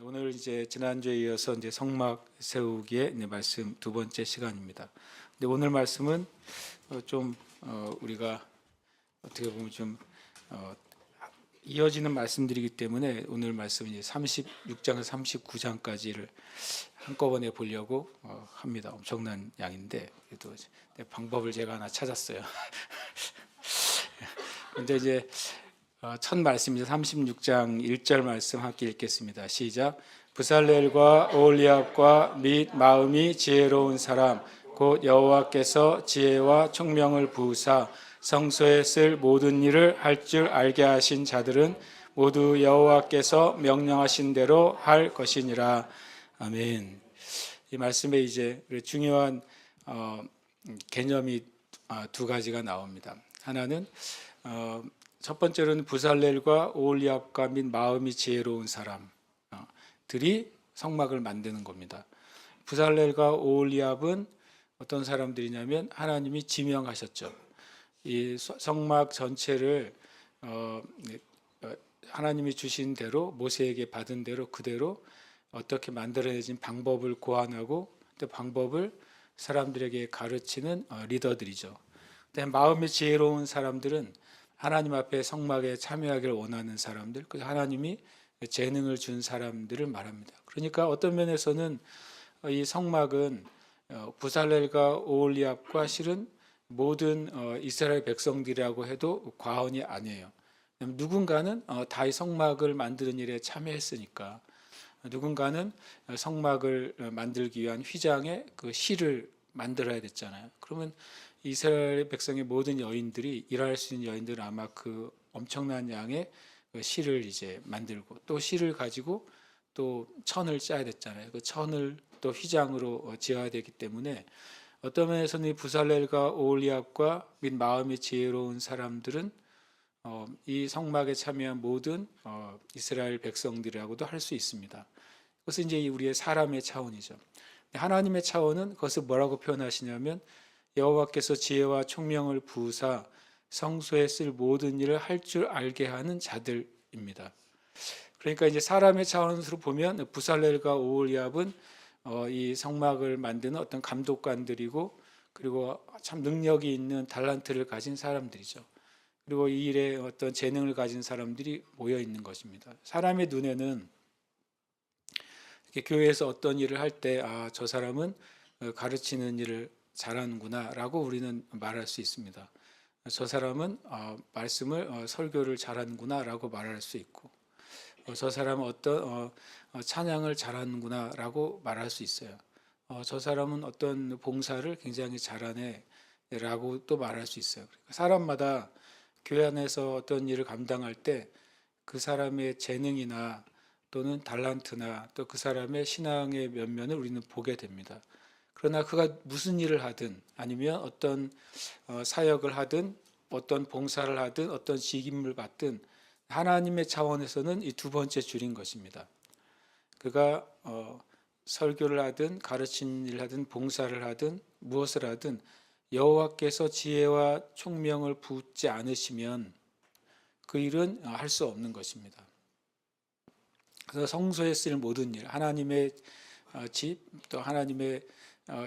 오늘 이제 지난주에 이어서 이제 성막 세우기의 이제 말씀 두 번째 시간입니다. 근데 오늘 말씀은 좀 우리가 어떻게 보면 좀 이어지는 말씀들이기 때문에 오늘 말씀은 이제 36장에서 39장까지를 한꺼번에 보려고 합니다. 엄청난 양인데 그래도 방법을 제가 하나 찾았어요. 근데 이제 첫 말씀이죠. 36장 1절 말씀 함께 읽겠습니다. 시작. 부살렐과 오홀리압과 및 마음이 지혜로운 사람 곧 여호와께서 지혜와 총명을 부으사 성소에 쓸 모든 일을 할 줄 알게 하신 자들은 모두 여호와께서 명령하신 대로 할 것이니라. 아멘. 이 말씀에 이제 중요한 개념이 두 가지가 나옵니다. 하나는 첫 번째로는 부살렐과 오홀리압과 및 마음이 지혜로운 사람들이 성막을 만드는 겁니다. 부살렐과 오홀리압은 어떤 사람들이냐면 하나님이 지명하셨죠. 이 성막 전체를 하나님이 주신 대로 모세에게 받은 대로 그대로 어떻게 만들어내진 방법을 고안하고 또 방법을 사람들에게 가르치는 리더들이죠. 마음이 지혜로운 사람들은 하나님 앞에 성막에 참여하기를 원하는 사람들, 하나님이 재능을 준 사람들을 말합니다. 그러니까 어떤 면에서는 이 성막은 부살렐과 오홀리압과 실은 모든 이스라엘 백성들이라고 해도 과언이 아니에요. 누군가는 다 이 성막을 만드는 일에 참여했으니까 누군가는 성막을 만들기 위한 휘장의 그 실을 만들어야 됐잖아요. 그러면 이스라엘 백성의 모든 여인들이 일할 수 있는 여인들은 아마 그 엄청난 양의 실을 이제 만들고 또 실을 가지고 또 천을 짜야 됐잖아요. 그 천을 또 휘장으로 지어야 되기 때문에 어떤 면에서는 이 부살렐과 오홀리압과 및 마음이 지혜로운 사람들은 이 성막에 참여한 모든 이스라엘 백성들이라고도 할 수 있습니다. 그것은 이제 우리의 사람의 차원이죠. 하나님의 차원은 그것을 뭐라고 표현하시냐면 여호와께서 지혜와 총명을 부으사 성소에 쓸 모든 일을 할 줄 알게 하는 자들입니다. 그러니까 이제 사람의 차원으로 보면 부살렐과 오홀리압은 이 성막을 만드는 어떤 감독관들이고 그리고 참 능력이 있는 달란트를 가진 사람들이죠. 그리고 이 일에 어떤 재능을 가진 사람들이 모여 있는 것입니다. 사람의 눈에는 교회에서 어떤 일을 할 때 저 사람은 가르치는 일을 잘하는구나 라고 우리는 말할 수 있습니다. 저 사람은 말씀을 설교를 잘하는구나 라고 말할 수 있고 저 사람은 어떤 찬양을 잘하는구나 라고 말할 수 있어요. 저 사람은 어떤 봉사를 굉장히 잘하네 라고 또 말할 수 있어요. 사람마다 교회 안에서 어떤 일을 감당할 때 그 사람의 재능이나 또는 달란트나 또 그 사람의 신앙의 면면을 우리는 보게 됩니다. 그러나 그가 무슨 일을 하든 아니면 어떤 사역을 하든 어떤 봉사를 하든 어떤 직임을 받든 하나님의 차원에서는 이 두 번째 줄인 것입니다. 그가 설교를 하든 가르치는 일을 하든 봉사를 하든 무엇을 하든 여호와께서 지혜와 총명을 붓지 않으시면 그 일은 할 수 없는 것입니다. 그래서 성소에 쓸 모든 일, 하나님의 집, 또 하나님의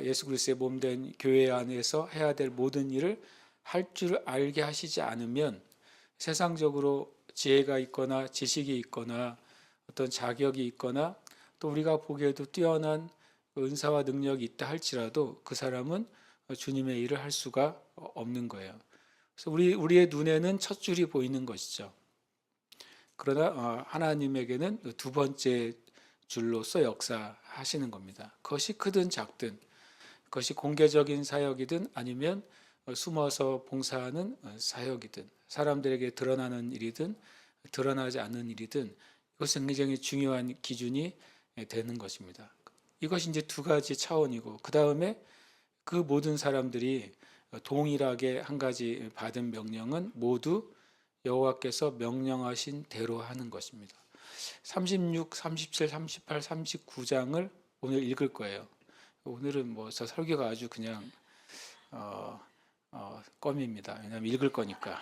예수 그리스도의 몸된 교회 안에서 해야 될 모든 일을 할 줄 알게 하시지 않으면 세상적으로 지혜가 있거나 지식이 있거나 어떤 자격이 있거나 또 우리가 보기에도 뛰어난 은사와 능력이 있다 할지라도 그 사람은 주님의 일을 할 수가 없는 거예요. 그래서 우리의 눈에는 첫 줄이 보이는 것이죠. 그러나 하나님에게는 두 번째 줄로서 역사하시는 겁니다. 그것이 크든 작든 그것이 공개적인 사역이든 아니면 숨어서 봉사하는 사역이든 사람들에게 드러나는 일이든 드러나지 않는 일이든 이것은 굉장히 중요한 기준이 되는 것입니다. 이것이 이제 두 가지 차원이고 그 다음에 그 모든 사람들이 동일하게 한 가지 받은 명령은 모두 여호와께서 명령하신 대로 하는 것입니다. 36, 37, 38, 39장을 오늘 읽을 거예요. 오늘은 뭐 저 설교가 아주 그냥 껌입니다. 왜냐하면 읽을 거니까.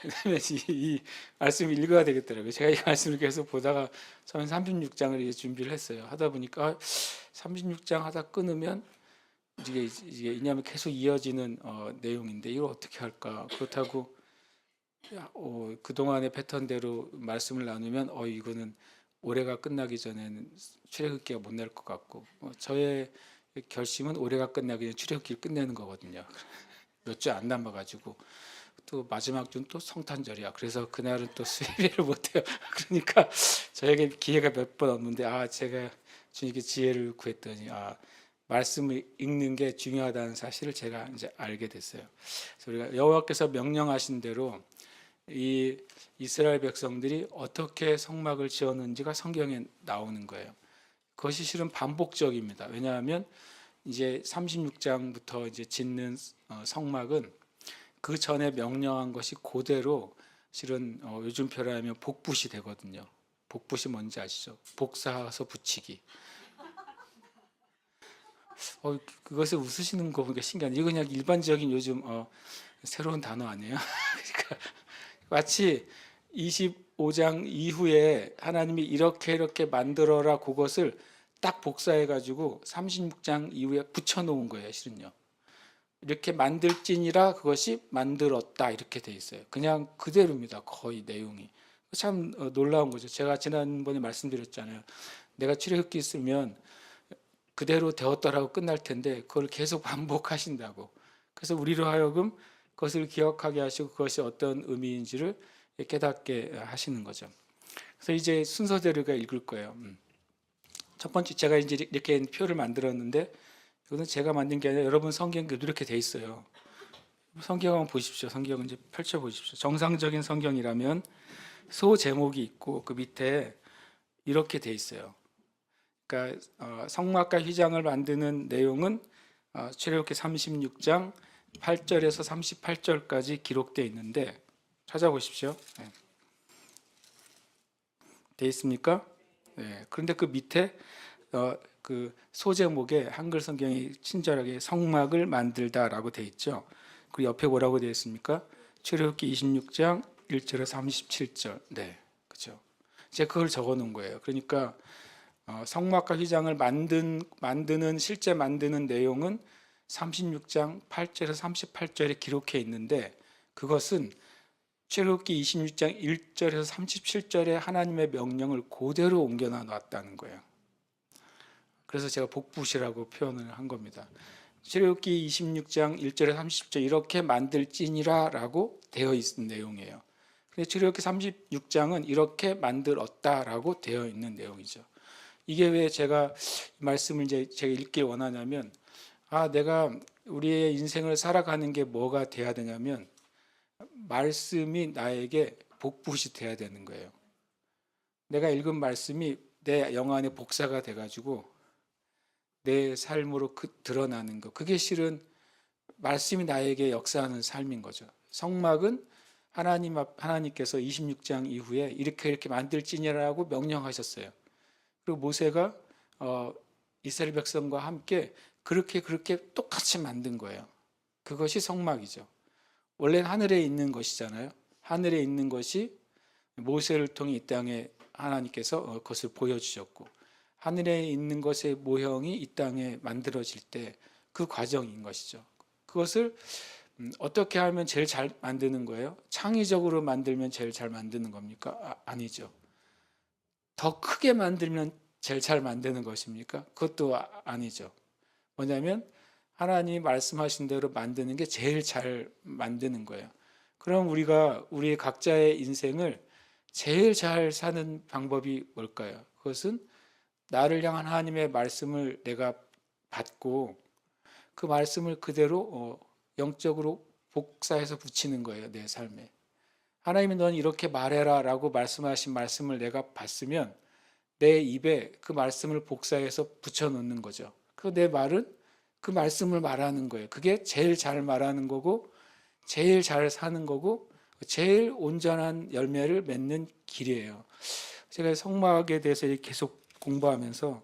그다음에 이 말씀을 읽어야 되겠더라고요. 제가 이 말씀을 계속 보다가 저는 36장을 이제 준비를 했어요. 하다 보니까 36장 하다 끊으면 이게 왜냐하면 계속 이어지는 내용인데 이걸 어떻게 할까? 그렇다고 그동안의 패턴대로 말씀을 나누면 이거는 올해가 끝나기 전에는 출애굽기가 못 낼 것 같고 저의 결심은 올해가 끝나기 전에 출애굽기를 끝내는 거거든요. 몇 주 안 남아가지고 또 마지막 주는 또 성탄절이야. 그래서 그날은 또 수요일을 못해요. 그러니까 저에게 기회가 몇 번 없는데 제가 주님께 지혜를 구했더니 말씀을 읽는 게 중요하다는 사실을 제가 이제 알게 됐어요. 그래서 우리가 여호와께서 명령하신 대로 이 이스라엘 백성들이 어떻게 성막을 지었는지가 성경에 나오는 거예요. 그것이 실은 반복적입니다. 왜냐하면 이제 36장부터 이제 짓는 성막은 그 전에 명령한 것이 그대로 실은 요즘 표현하면 복붙이 되거든요. 복붙이 뭔지 아시죠? 복사해서 붙이기. 그것을 웃으시는 거 보니까 신기하네. 이거 그냥 일반적인 요즘 새로운 단어 아니에요? 그러니까 마치 25장 이후에 하나님이 이렇게 만들어라 그것을 딱 복사해 가지고 36장 이후에 붙여 놓은 거예요, 실은요. 이렇게 만들지니라 그것이 만들었다 이렇게 돼 있어요. 그냥 그대로입니다. 거의 내용이. 참 놀라운 거죠. 제가 지난번에 말씀드렸잖아요. 내가 출애굽기 쓰면 그대로 되었더라고 끝날 텐데 그걸 계속 반복하신다고. 그래서 우리로 하여금 그것을 기억하게 하시고 그것이 어떤 의미인지를 깨닫게 하시는 거죠. 그래서 이제 순서대로 읽을 거예요. 첫 번째 제가 이제 이렇게 표를 만들었는데 이거는 제가 만든 게 아니라 여러분 성경에 이렇게 돼 있어요. 성경 한번 보십시오. 성경 이제 펼쳐 보십시오. 정상적인 성경이라면 소 제목이 있고 그 밑에 이렇게 돼 있어요. 그러니까 성막과 휘장을 만드는 내용은 출애굽기 36장 8절에서 38절까지 기록되어 있는데 찾아보십시오. 네. 돼 있습니까? 네. 그런데 그 밑에 그 소제목에 한글 성경이 친절하게 성막을 만들다라고 돼 있죠. 그 옆에 뭐라고 되어 있습니까? 출애굽기 26장 1절에서 37절. 네, 그렇죠. 제가 그걸 적어 놓은 거예요. 그러니까 성막과 휘장을 만드는 실제 만드는 내용은 36장 8절에서 38절에 기록해 있는데 그것은 출애굽기 26장 1절에서 37절에 하나님의 명령을 그대로 옮겨 놨다는 거예요. 그래서 제가 복붙이라고 표현을 한 겁니다. 출애굽기 26장 1절에서 30절 이렇게 만들지니라라고 되어 있는 내용이에요. 근데 출애굽기 36장은 이렇게 만들었다라고 되어 있는 내용이죠. 이게 왜 제가 말씀을 이제 제가 읽길 원하냐면 내가 우리의 인생을 살아가는 게 뭐가 돼야 되냐면 말씀이 나에게 복붙이 돼야 되는 거예요. 내가 읽은 말씀이 내 영 안에 복사가 돼가지고 내 삶으로 드러나는 거. 그게 실은 말씀이 나에게 역사하는 삶인 거죠. 성막은 하나님께서 26장 이후에 이렇게 만들지니라고 명령하셨어요. 그리고 모세가 이스라엘 백성과 함께 그렇게 똑같이 만든 거예요. 그것이 성막이죠. 원래는 하늘에 있는 것이잖아요. 하늘에 있는 것이 모세를 통해 이 땅에 하나님께서 그것을 보여주셨고 하늘에 있는 것의 모형이 이 땅에 만들어질 때 그 과정인 것이죠. 그것을 어떻게 하면 제일 잘 만드는 거예요? 창의적으로 만들면 제일 잘 만드는 겁니까? 아니죠. 더 크게 만들면 제일 잘 만드는 것입니까? 그것도 아니죠. 뭐냐면 하나님이 말씀하신 대로 만드는 게 제일 잘 만드는 거예요. 그럼 우리가 우리 각자의 인생을 제일 잘 사는 방법이 뭘까요? 그것은 나를 향한 하나님의 말씀을 내가 받고 그 말씀을 그대로 영적으로 복사해서 붙이는 거예요. 내 삶에. 하나님이 넌 이렇게 말해라 라고 말씀하신 말씀을 내가 봤으면 내 입에 그 말씀을 복사해서 붙여놓는 거죠. 그 내 말은 그 말씀을 말하는 거예요. 그게 제일 잘 말하는 거고 제일 잘 사는 거고 제일 온전한 열매를 맺는 길이에요. 제가 성막에 대해서 계속 공부하면서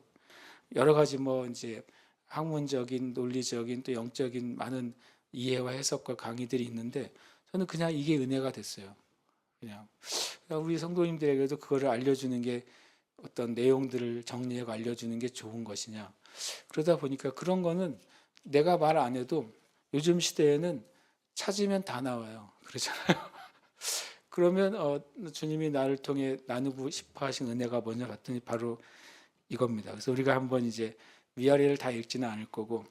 여러 가지 이제 학문적인, 논리적인 또 영적인 많은 이해와 해석과 강의들이 있는데 저는 그냥 이게 은혜가 됐어요. 그냥 우리 성도님들에게도 그거를 알려주는 게 어떤 내용들을 정리하고 알려주는 게 좋은 것이냐. 그러다 보니까 그런 거는 내가 말 안 해도 요즘 시대에는 찾으면 다 나와요. 그러잖아요. 그러면 주님이 나를 통해 나누고 싶어 하신 은혜가 뭐냐 봤더니 바로 이겁니다. 그래서 우리가 한번 이제 위아래를 다 읽지는 않을 거고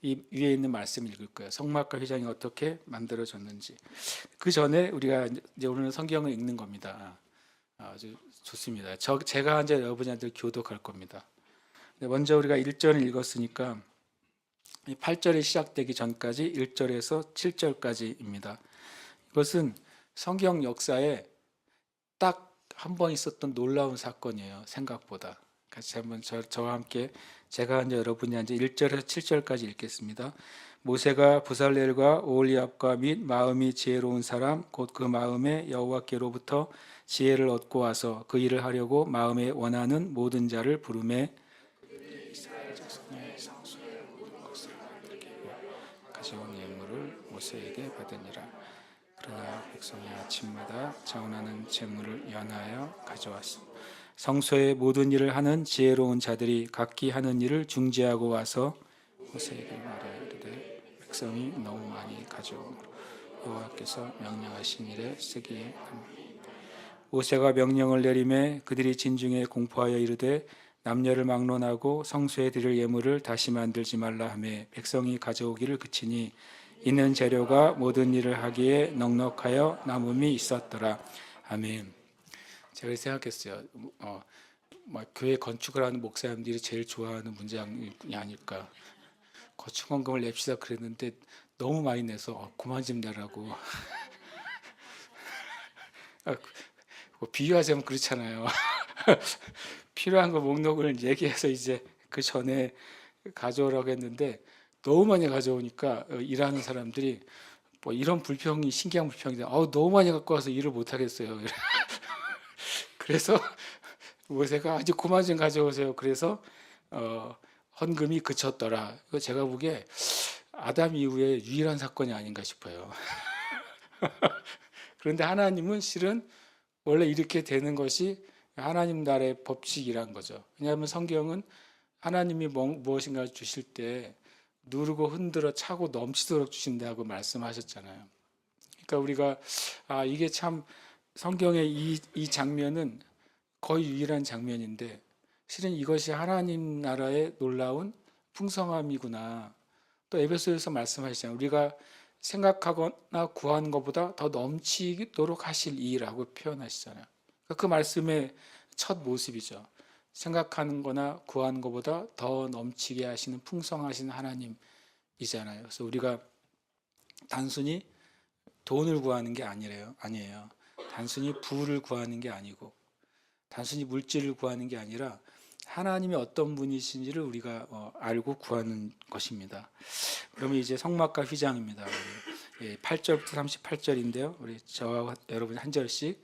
이 위에 있는 말씀을 읽을 거예요. 성막과 휘장이 어떻게 만들어졌는지. 그 전에 우리가 이제 오늘은 성경을 읽는 겁니다. 아주 좋습니다. 제가 이제 여러분한테 교독할 겁니다. 먼저 우리가 1절을 읽었으니까 8절이 시작되기 전까지 1절에서 7절까지입니다. 이것은 성경 역사에 딱 한 번 있었던 놀라운 사건이에요. 생각보다. 같이 한번 저와 함께 제가 이제 여러분이 이제 1절에서 7절까지 읽겠습니다. 모세가 부살렐과 오홀리압과 및 마음이 지혜로운 사람 곧 그 마음에 여호와께로부터 지혜를 얻고 와서 그 일을 하려고 마음에 원하는 모든 자를 부르매 이스라엘 자손의 상수의 모든 것을 만들게 가져온 예물을 모세에게 받으니라. 그러나 백성이 아침마다 자원하는 제물을 연하여 가져왔습니다. 성소의 모든 일을 하는 지혜로운 자들이 각기 하는 일을 중지하고 와서 모세에게 말하여 이르되 백성이 너무 많이 가져오므로 여호와께서 명령하신 일에 쓰기에 합니다. 모세가 명령을 내리매 그들이 진중에 공포하여 이르되 남녀를 막론하고 성소에 드릴 예물을 다시 만들지 말라 하며 백성이 가져오기를 그치니 이는 재료가 모든 일을 하기에 넉넉하여 남음이 있었더라. 아멘. 제가 생각했어요. 교회 건축을 하는 목사님들이 제일 좋아하는 문장이 아닐까. 건축원금을 냅시다 그랬는데 너무 많이 내서 그만 좀 내라고. 비유하자면 그렇잖아요. 필요한 거 목록을 얘기해서 이제 그 전에 가져오라고 했는데 너무 많이 가져오니까 일하는 사람들이 뭐 이런 불평이 신기한 불평인데 너무 많이 갖고 와서 일을 못 하겠어요. 그래서 모세가 이제 그만 좀 가져오세요. 그래서 헌금이 그쳤더라. 이거 제가 보기에 아담 이후에 유일한 사건이 아닌가 싶어요. 그런데 하나님은 실은 원래 이렇게 되는 것이 하나님 나라의 법칙이란 거죠. 왜냐하면 성경은 하나님이 무엇인가를 주실 때 누르고 흔들어 차고 넘치도록 주신다고 말씀하셨잖아요. 그러니까 우리가 이게 참 성경의 이 장면은 거의 유일한 장면인데 실은 이것이 하나님 나라의 놀라운 풍성함이구나. 또 에베소에서 말씀하시잖아요. 우리가 생각하거나 구하는 것보다 더 넘치도록 하실 이라고 표현하시잖아요. 그 말씀의 첫 모습이죠. 생각하는 거나 구하는 것보다 더 넘치게 하시는 풍성하신 하나님이잖아요. 그래서 우리가 단순히 돈을 구하는 게 아니에요. 단순히 부를 구하는 게 아니고 단순히 물질을 구하는 게 아니라 하나님이 어떤 분이신지를 우리가 알고 구하는 것입니다. 그러면 이제 성막과 휘장입니다. 8절부터 38절인데요. 우리 저와 여러분 한 절씩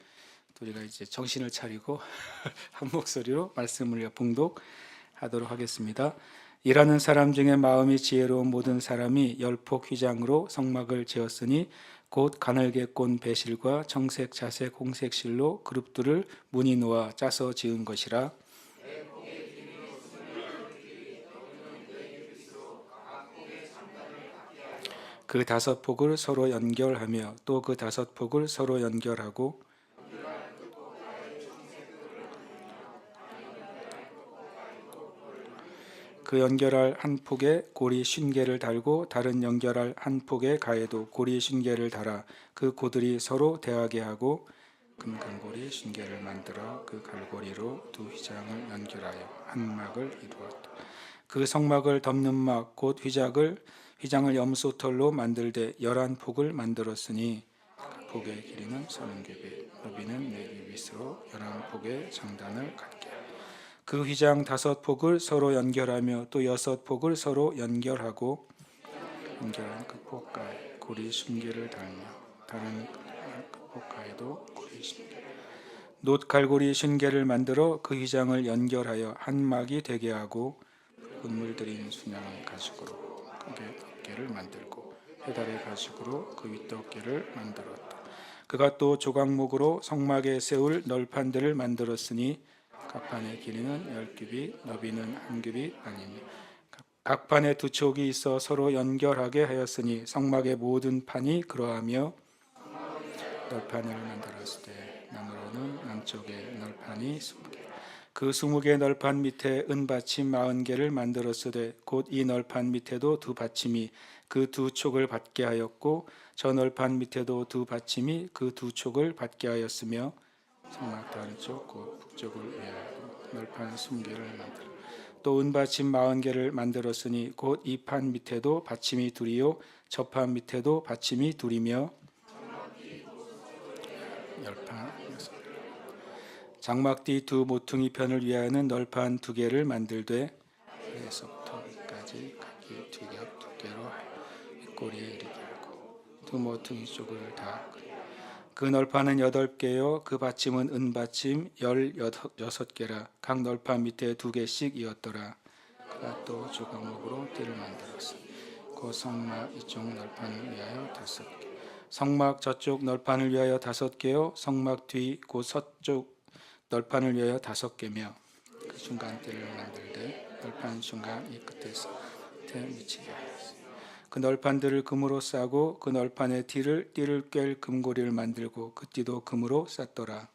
우리가 이제 정신을 차리고 한 목소리로 말씀을 봉독하도록 하겠습니다. 일하는 사람 중에 마음이 지혜로운 모든 사람이 열폭 휘장으로 성막을 지었으니 곧 가늘게 꼰 배실과 청색, 자색, 홍색 실로 그룹들을 무늬 놓아 짜서 지은 것이라. 그 다섯 폭을 서로 연결하며 또 그 다섯 폭을 서로 연결하고 그 연결할 한 폭에 고리 50개를 달고 다른 연결할 한 폭에 가에도 고리 50개를 달아 그 고들이 서로 대하게 하고 금강고리 50개를 만들어 그 갈고리로 두 휘장을 연결하여 한 막을 이루었다. 그 성막을 덮는 막 곧 휘장을 염소털로 만들되 11폭을 만들었으니 각 폭의 길이는 30규빗 너비는 4규빗으로 11폭의 장단을 갖게 그 휘장 5폭을 서로 연결하며 또 6폭을 서로 연결하고 연결한 그 폭가에 고리 50개를 달며 다른 그 폭가에도 고리 50개 놋 갈고리 50개를 만들어 그 휘장을 연결하여 한 막이 되게 하고 붉은 물 들인 순양의 가죽으로 크게 덮개를 만들고 해달의 가죽으로 그 윗덮개를 만들었다. 그가 또 조각목으로 성막에 세울 널판들을 만들었으니 각 판의 길이는 10규빗, 너비는 1규빗 아니며 각 판에 두 촉이 있어 서로 연결하게 하였으니 성막의 모든 판이 그러하며 널판을 만들었을 때 나무로는 남쪽에 널판이 20개 그 20개 널판 밑에 은받침 40개를 만들었으되 곧 이 널판 밑에도 두 받침이 그 두 촉을 받게 하였고 저 널판 밑에도 두 받침이 그 두 촉을 받게 하였으며 성막 다른 쪽 곧 북쪽을 위하여 널판 20개를 만들어 또 은받침 40개를 만들었으니 곧 이 판 밑에도 받침이 둘이요 저 판 밑에도 받침이 둘이며 열판 장막뒤 두 모퉁이 편을 위하여는 널판 2개를 만들되 위에서부터 위까지 각기 뒤겹 2개로 하여 꼬리에 이르게 하고 두 모퉁이 쪽을 다 그 널판은 8개요 그 받침은 은받침 16개라 각 널판 밑에 2개씩 이었더라. 그가 또 조각목으로 띠를 만들었어. 그 성막 이쪽 널판을 위하여 5개 성막 저쪽 널판을 위하여 5개요 성막 뒤 그 서쪽 널판을 위하여 5개며 그 중간대를 만들되 널판 중간 이 끝에서 미치게 하였으니 그 널판들을 금으로 싸고 그 널판의 띠를 꿰 금고리를 만들고 그 띠도 금으로 쌌더라.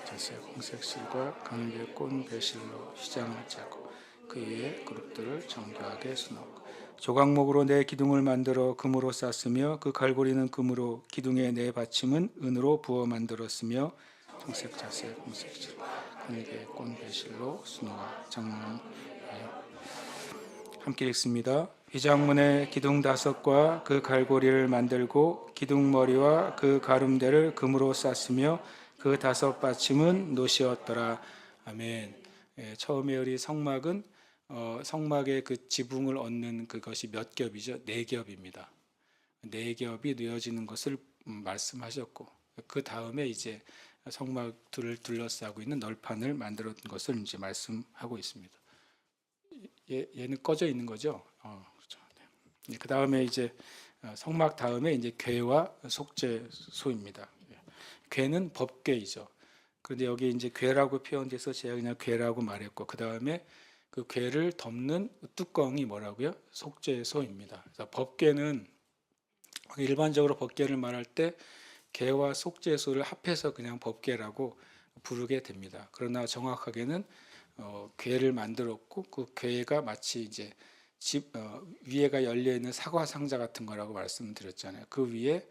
자색 홍색 실과 강배 꼰 배실로 휘장을 짜고 그 위에 그룹들을 정교하게 수놓고 조각목으로 네 기둥을 만들어 금으로 쌌으며 그 갈고리는 금으로 기둥의 네 받침은 은으로 부어 만들었으며 청색 자색 홍색 실 강배 꼰 배실로 수놓아 장문 함께 읽습니다. 휘장문의 기둥 5과 그 갈고리를 만들고 기둥머리와 그 가름대를 금으로 쌌으며 그 5 받침은 노시었더라. 아멘. 처음에 우리 성막은 성막의 그 지붕을 얻는 그것이 몇 겹이죠? 4겹입니다. 4겹이 놓여지는 것을 말씀하셨고 그 다음에 이제 성막들을 둘러싸고 있는 널판을 만들었던 것을 이제 말씀하고 있습니다. 얘는 꺼져 있는 거죠. 그렇죠. 네. 그 다음에 이제 성막 다음에 이제 궤와 속죄소입니다. 궤는 법궤이죠. 그런데 여기 이제 궤라고 표현돼서 제가 그냥 궤라고 말했고 그 다음에 그 궤를 덮는 뚜껑이 뭐라고요? 속죄소입니다. 그래서 법궤는 일반적으로 법궤를 말할 때 궤와 속죄소를 합해서 그냥 법궤라고 부르게 됩니다. 그러나 정확하게는 궤를 만들었고 그 궤가 마치 이제 위에가 열려 있는 사과 상자 같은 거라고 말씀드렸잖아요. 그 위에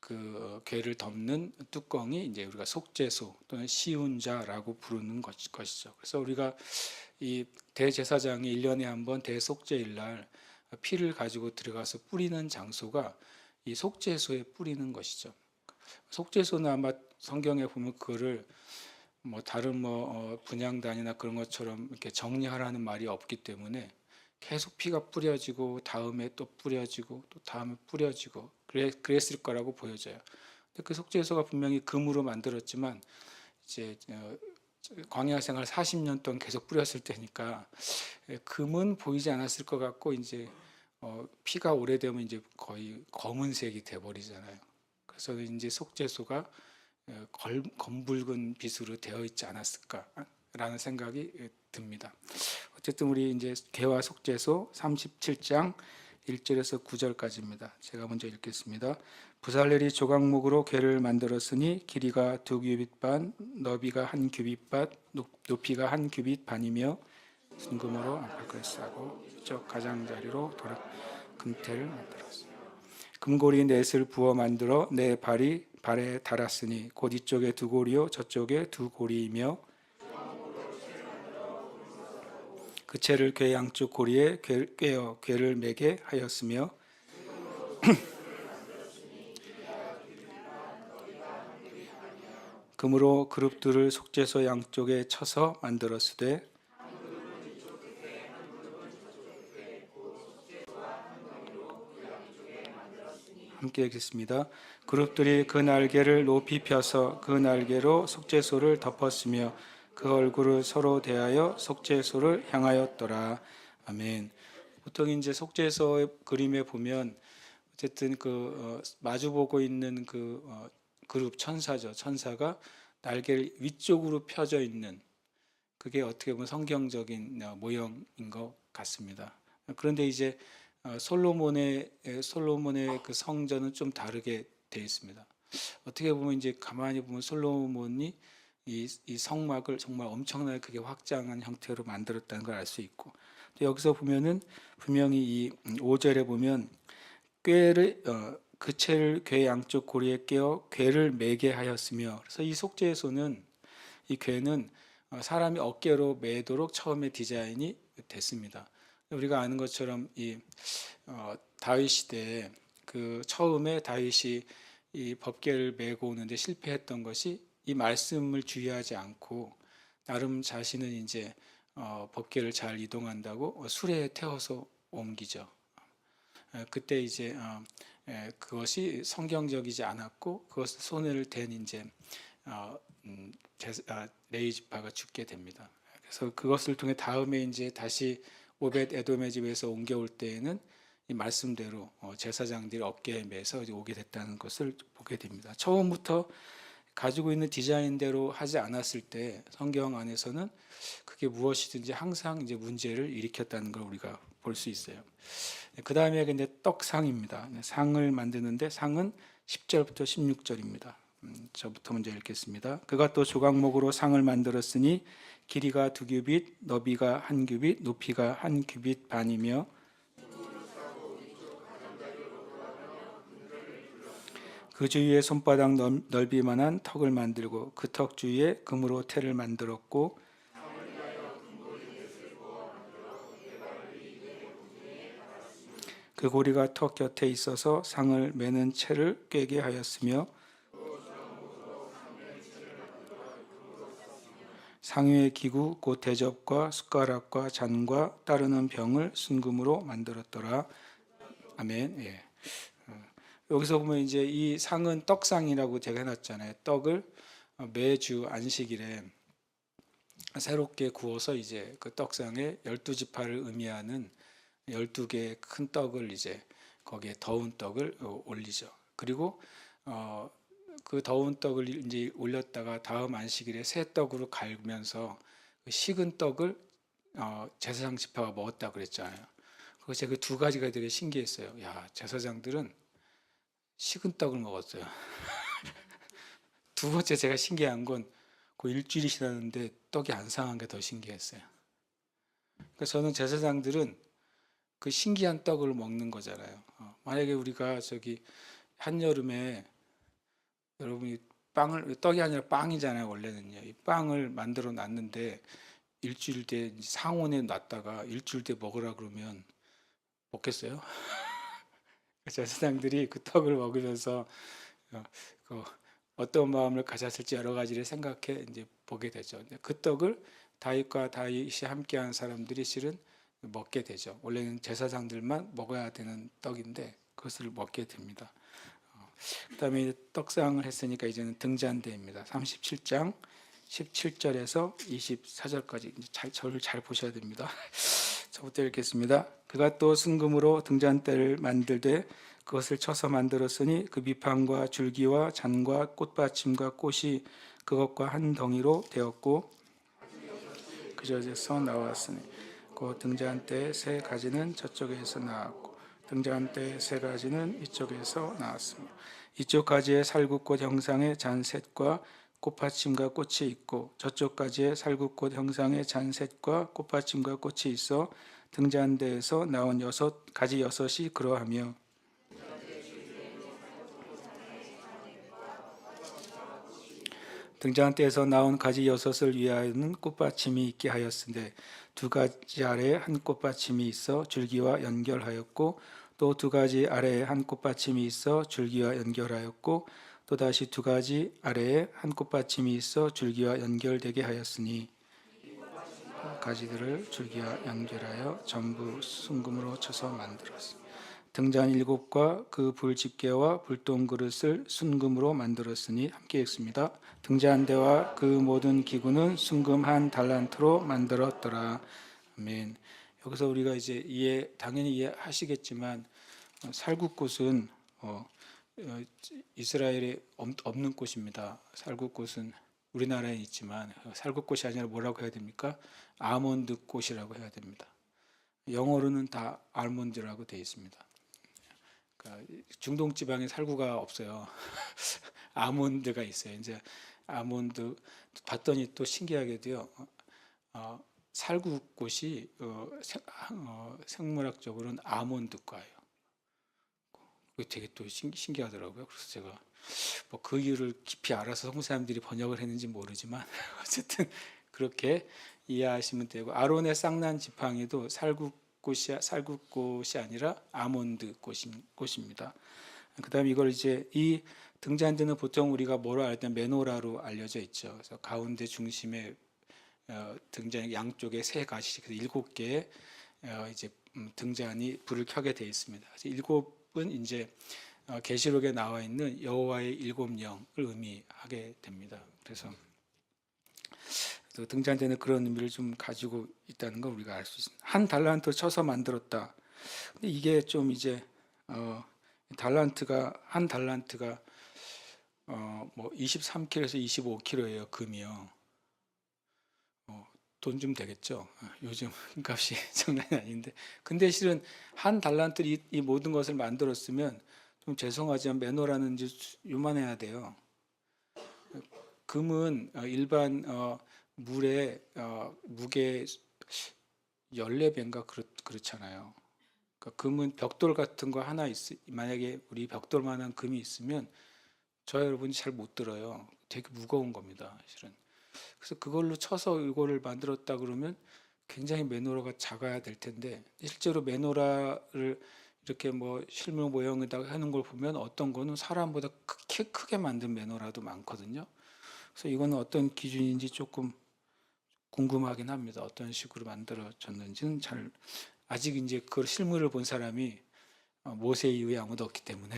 그 궤를 덮는 뚜껑이 이제 우리가 속죄소 또는 시운자라고 부르는 것이죠. 그래서 우리가 이 대제사장이 1년에 한 번 대속죄일 날 피를 가지고 들어가서 뿌리는 장소가 이 속죄소에 뿌리는 것이죠. 속죄소는 아마 성경에 보면 그거를 뭐 다른 분향단이나 그런 것처럼 이렇게 정리하라는 말이 없기 때문에 계속 피가 뿌려지고 다음에 또 뿌려지고 또 다음에 뿌려지고 그랬을 거라고 보여져요. 근데 그 속죄소가 분명히 금으로 만들었지만 이제 광야 생활 40년 동안 계속 뿌렸을 때니까 금은 보이지 않았을 것 같고 이제 피가 오래되면 이제 거의 검은색이 돼 버리잖아요. 그래서 이제 속죄소가 검붉은 빛으로 되어 있지 않았을까라는 생각이 듭니다. 어쨌든 우리 이제 궤와 속죄소 37장 1절에서 9절까지입니다. 제가 먼저 읽겠습니다. 부살렐이 조각목으로 궤를 만들었으니 길이가 2규빗 반, 너비가 1규빗 반, 높이가 1규빗 반이며 순금으로 안팎을 싸고 이쪽 가장자리로 돌아 금태를 만들었습니다. 금고리 넷을 부어 만들어 네 발에 달았으니 곧 이쪽에 2고리요 저쪽에 2고리이며 그 채를 궤 양쪽 고리에 꿰어 궤를 매게 하였으며 금으로 그룹들을 속죄소 양쪽에 쳐서 만들었으되 함께 읽겠습니다. 그룹들이 그 날개를 높이 펴서 그 날개로 속죄소를 덮었으며 그 얼굴을 서로 대하여 속죄소를 향하였더라. 아멘. 보통 이제 속죄소 그림에 보면 어쨌든 마주보고 있는 그룹 천사죠. 천사가 날개를 위쪽으로 펴져 있는 그게 어떻게 보면 성경적인 모형인 것 같습니다. 그런데 이제 솔로몬의 그 성전은 좀 다르게 되어 있습니다. 어떻게 보면 이제 가만히 보면 솔로몬이 이 성막을 정말 엄청나게 크게 확장한 형태로 만들었다는 걸 알 수 있고, 또 여기서 보면은 분명히 이 5절에 보면 꾀를 그 채를 궤 양쪽 고리에 끼어 궤를 매게 하였으며, 그래서 이 속죄소는 이 궤는 사람이 어깨로 매도록 처음에 디자인이 됐습니다. 우리가 아는 것처럼 이 다윗 시대에 처음에 다윗이 이 법궤를 메고 오는데 실패했던 것이 이 말씀을 주의하지 않고 나름 자신은 이제 법궤를 잘 이동한다고 수레에 태워서 옮기죠. 그때 이제 그것이 성경적이지 않았고 그것을 손해를 댄 이제 레위 지파가 죽게 됩니다. 그래서 그것을 통해 다음에 이제 다시 오벳 에돔의 집에서 옮겨올 때에는 이 말씀대로 제사장들이 어깨에 매서 이제 오게 됐다는 것을 보게 됩니다. 처음부터 가지고 있는 디자인대로 하지 않았을 때 성경 안에서는 그게 무엇이든지 항상 이제 문제를 일으켰다는 걸 우리가 볼 수 있어요. 그 다음에 근데 떡상입니다. 상을 만드는데 상은 10절부터 16절입니다. 저부터 먼저 읽겠습니다. 그가 또 조각목으로 상을 만들었으니 길이가 2규빗, 너비가 1규빗, 높이가 1규빗 반이며 그 주위에 손바닥 넓이만한 턱을 만들고 그 턱 주위에 금으로 태를 만들었고 그 고리가 턱 곁에 있어서 상을 매는 채를 꿰게 하였으며 상위의 기구 곧 대접과 숟가락과 잔과 따르는 병을 순금으로 만들었더라. 아멘. 예. 여기서 보면 이제 이 상은 떡상이라고 제가 해놨잖아요. 떡을 매주 안식일에 새롭게 구워서 이제 그 떡상에 12지파를 의미하는 12개의 큰 떡을 이제 거기에 더운 떡을 올리죠. 그리고 그 더운 떡을 이제 올렸다가 다음 안식일에 새 떡으로 갈면서 그 식은 떡을 제사장 지파가 먹었다 그랬잖아요. 그래서 제가 그 두 가지가 되게 신기했어요. 야, 제사장들은 식은 떡을 먹었어요. 두 번째 제가 신기한 건 그 일주일이 지났는데 떡이 안 상한 게 더 신기했어요. 그러니까 저는 제사장들은 그 신기한 떡을 먹는 거잖아요. 만약에 우리가 저기 한여름에 여러분이 떡이 아니라 빵이잖아요. 원래는요. 이 빵을 만들어 놨는데 일주일 때 상온에 놨다가 일주일 때 먹으라 그러면 먹겠어요? 제사장들이 그 떡을 먹으면서 어떤 마음을 가졌을지 여러 가지를 생각해 이제 보게 되죠. 그 떡을 다윗과 다윗이 함께한 사람들이 실은 먹게 되죠. 원래는 제사장들만 먹어야 되는 떡인데 그것을 먹게 됩니다. 그다음에 떡상을 했으니까 이제는 등잔대입니다. 37장 17절에서 24절까지 저를 잘 보셔야 됩니다. 저부터 읽겠습니다. 그가 또 순금으로 등잔대를 만들되 그것을 쳐서 만들었으니 그 밑판과 줄기와 잔과 꽃받침과 꽃이 그것과 한 덩이로 되었고 그 젖에서 나왔으니 그 등잔대 세 가지는 저쪽에서 나왔고 등잔대 세 가지는 이쪽에서 나왔습니다. 이쪽 가지에 살구꽃 형상의 잔셋과 꽃받침과 꽃이 있고 저쪽 가지에 살구꽃 형상의 잔셋과 꽃받침과 꽃이 있어 등잔대에서 나온 가지 여섯이 그러하며 등잔대에서 나온 가지 여섯을 위하여는 꽃받침이 있게 하였으되 두 가지 아래에 한 꽃받침이 있어 줄기와 연결하였고 또 두 가지 아래에 한 꽃받침이 있어 줄기와 연결하였고 또다시 두 가지 아래에 한 꽃받침이 있어 줄기와 연결되게 하였으니 가지들을 줄기와 연결하여 전부 순금으로 쳐서 만들었습니다. 등잔 7과 그 불집게와 불똥 그릇을 순금으로 만들었으니 함께 읽습니다. 등잔대와 그 모든 기구는 순금 1달란트로 만들었더라. 아멘. 여기서 우리가 이제 당연히 이해하시겠지만 살구꽃은 이스라엘에 없는 꽃입니다. 살구꽃은 우리나라에 있지만 살구꽃이 아니라 뭐라고 해야 됩니까? 아몬드 꽃이라고 해야 됩니다. 영어로는 다 알몬드라고 되어 있습니다. 그러니까 중동 지방에 살구가 없어요. 아몬드가 있어요. 이제 아몬드 봤더니 또 신기하게도요. 살구꽃이 생물학적으로는 아몬드과예요. 그게 되게 또 신기하더라고요. 그래서 제가 뭐 그 이유를 깊이 알아서 한국 사람들이 번역을 했는지 모르지만 어쨌든 그렇게 이해하시면 되고, 아론의 쌍난 지팡이도 살구꽃이 아니라 아몬드 꽃입니다. 그다음에 이걸 이제 이 등잔대는 보통 우리가 뭐로 알때 메노라로 알려져 있죠. 그래서 가운데 중심에 등잔 양쪽에 세 가시, 그래서 7개의 이제 등잔이 불을 켜게 되어 있습니다. 그래서 7은 이제 계시록에 나와 있는 여호와의 7영을 의미하게 됩니다. 그래서 등잔대는 그런 의미를 좀 가지고 있다는 걸 우리가 알 수 있습니다. 한 달란트 쳐서 만들었다. 근데 이게 좀 이제 한 달란트가 뭐 23kg에서 25kg예요. 금이요. 돈 좀 되겠죠. 요즘 값이 장난이 아닌데. 근데 실은 한 달란트를 이 모든 것을 만들었으면, 좀 죄송하지만 매너라는 지 요만해야 돼요. 금은 일반 물의 무게 14배인가 그렇잖아요. 그러니까 금은 벽돌 같은 거 하나 만약에 우리 벽돌만한 금이 있으면 저희 여러분이 잘 못 들어요. 되게 무거운 겁니다, 실은. 그래서 그걸로 쳐서 이거를 만들었다 그러면 굉장히 메노라가 작아야 될 텐데, 실제로 메노라를 이렇게 뭐 실물 모형에다가 하는 걸 보면 어떤 거는 사람보다 크게 만든 메노라도 많거든요. 그래서 이거는 어떤 기준인지 조금 궁금하긴 합니다. 어떤 식으로 만들어졌는지는 잘 아직 이제 그 실물을 본 사람이 모세 이후에 아무도 없기 때문에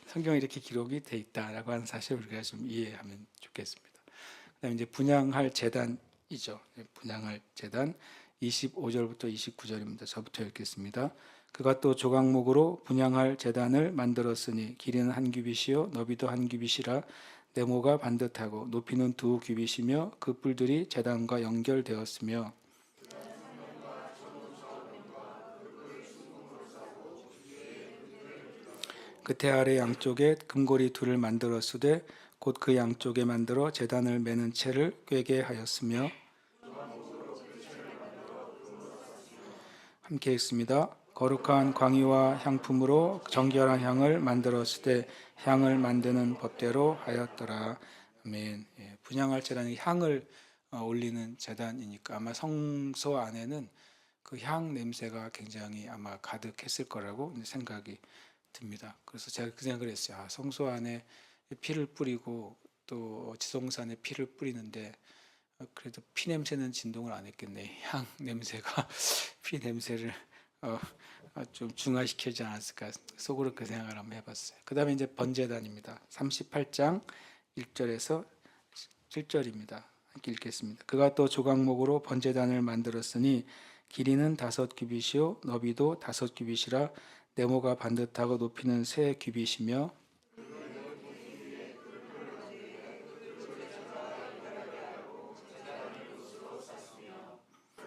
성경에 이렇게 기록이 돼 있다라고 하는 사실을 우리가 좀 이해하면 좋겠습니다. 그다음에 이제 분향할 제단이죠. 분향할 제단 25절부터 29절입니다. 저부터 읽겠습니다. 그가 또 조각목으로 분향할 제단을 만들었으니 길이는 한 규빗이요 너비도 한 규빗이라 네모가 반듯하고 높이는 2규빗이며 그 뿔들이 제단과 연결되었으며 끝에 아래 양쪽에 금고리 둘을 만들었으되 곧 그 양쪽에 만들어 제단을 매는 채를 꿰게 하였으며, 함께 읽습니다. 거룩한 광유와 향품으로 정결한 향을 만들었을 때 향을 만드는 법대로 하였더라. 아멘. 분향할 제단이 향을 올리는 제단이니까 아마 성소 안에는 그 향 냄새가 굉장히 아마 가득했을 거라고 생각이 듭니다. 그래서 제가 그 생각을 했어요. 성소 안에 피를 뿌리고 또 지성산에 피를 뿌리는데 그래도 피 냄새는 진동을 안 했겠네. 향 냄새가 피 냄새를 좀 중화시키지 않았을까 속으로 그 생각을 한번 해봤어요. 그 다음에 이제 번제단입니다. 38장 1절에서 7절입니다. 함께 읽겠습니다. 그가 또 조각목으로 번제단을 만들었으니 길이는 5규빗이요 너비도 5규빗이라 네모가 반듯하고 높이는 3규빗이며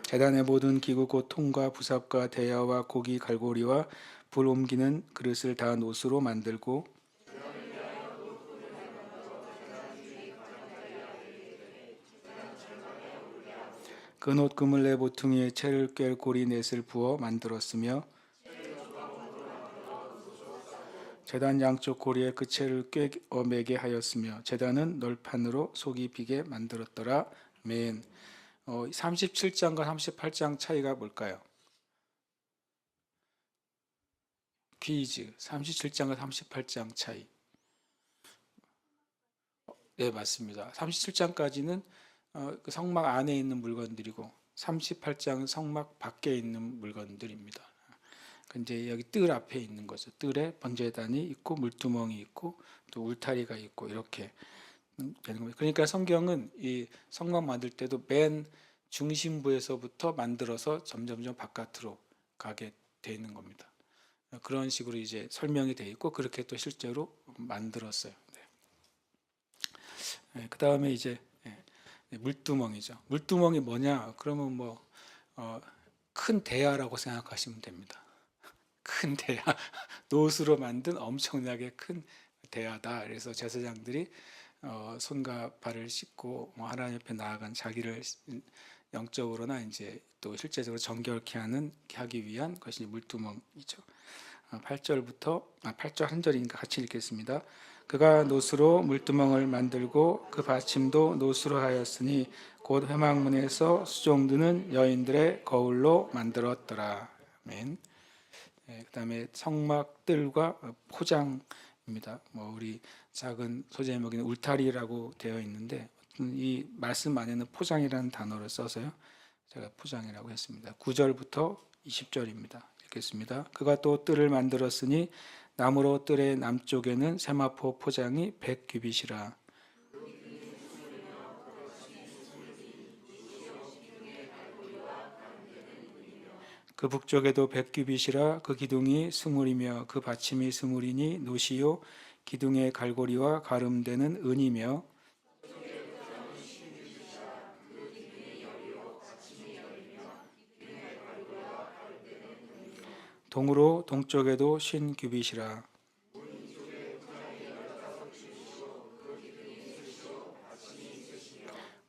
제단의 모든 기구 곧 통과 부삽과 대야와 고기 갈고리와 불 옮기는 그릇을 다 노수로 만들고 그놋 그물레 모퉁이에 채를 꿰 고리 넷을 부어 만들었으며 제단 양쪽 고리에 그 채를 꿰어 매게 하였으며 제단은 널판으로 속이 비게 만들었더라. 아멘. 37장과 38장 차이가 뭘까요? 퀴즈. 37장과 38장 차이. 네, 맞습니다. 37장까지는 그 성막 안에 있는 물건들이고 38장은 성막 밖에 있는 물건들입니다. 근데 여기 뜰 앞에 있는 거죠. 뜰에 번제단이 있고 물두멍이 있고 또 울타리가 있고 이렇게 되는 겁니다. 그러니까 성경은 이 성막 만들 때도 맨 중심부에서부터 만들어서 점점점 바깥으로 가게 돼 있는 겁니다. 그런 식으로 이제 설명이 돼 있고 그렇게 또 실제로 만들었어요. 네. 그 다음에 이제 물두멍이죠. 물두멍이 뭐냐? 그러면 뭐 큰 대야라고 생각하시면 됩니다. 큰 대야, 노수로 만든 엄청나게 큰 대야다. 그래서 제사장들이 손과 발을 씻고 뭐 하나님 앞에 나아간 자기를 영적으로나 이제 또 실제적으로 정결케 하기 위한 것이 물두멍이죠. 8절 한 절인가 같이 읽겠습니다. 그가 노수로 물두멍을 만들고 그 받침도 노수로 하였으니 곧 회막문에서 수종드는 여인들의 거울로 만들었더라. 아멘. 그다음에 성막들과 포장입니다. 뭐 우리 작은 소제목에는 울타리라고 되어 있는데 이 말씀 안에는 포장이라는 단어를 써서요. 제가 포장이라고 했습니다. 9절부터 20절입니다. 읽겠습니다. 그가 또 뜰을 만들었으니 나무로 뜰의 남쪽에는 세마포 포장이 100규빗이라. 그 북쪽에도 100규빗이라. 그 기둥이 스물이며 그 받침이 스물이니 노시요 기둥의 갈고리와 가름되는 은이며 동으로 동쪽에도 50규빗이라.